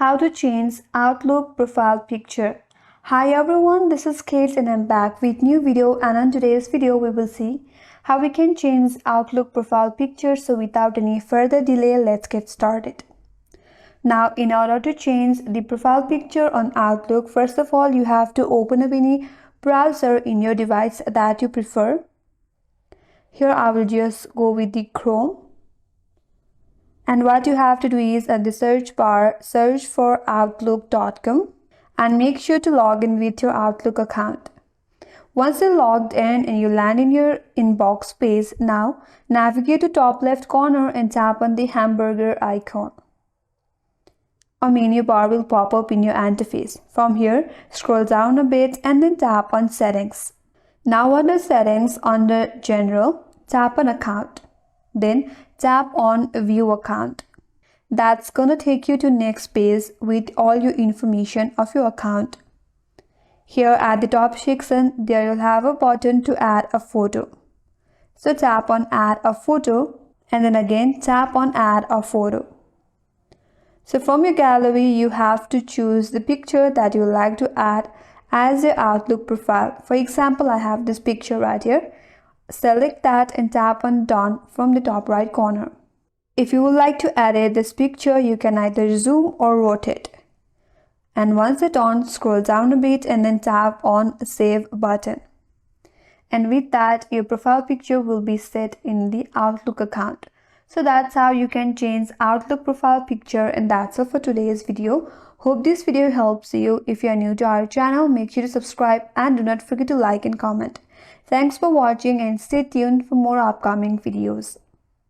How to change Outlook profile picture. Hi everyone, this is Kate and I'm back with new video, and in today's video we will see how we can change Outlook profile picture. So without any further delay, let's get started. Now, in order to change the profile picture on Outlook, first of all you have to open up any browser in your device that you prefer. Here I will just go with the Chrome. And what you have to do is at the search bar, search for outlook.com and make sure to log in with your Outlook account. Once you're logged in and you land in your inbox page, now navigate to top left corner and tap on the hamburger icon. A menu bar will pop up in your interface. From here, scroll down a bit and then tap on Settings. Now under Settings, under General, tap on Account. Then tap on View Account. That's gonna take you to next page with all your information of your account. Here at the top section, there you'll have a button to add a photo. So tap on Add a Photo and then again tap on Add a Photo. So from your gallery, you have to choose the picture that you would like to add as your Outlook profile. For example, I have this picture right here. Select that and tap on Done from the top right corner. If you would like to edit this picture, you can either zoom or rotate. And once it's done, scroll down a bit and then tap on Save button. And with that, your profile picture will be set in the Outlook account. So that's how you can change Outlook profile picture, and that's all for today's video. Hope this video helps you. If you are new to our channel, make sure to subscribe and do not forget to like and comment. Thanks for watching and stay tuned for more upcoming videos.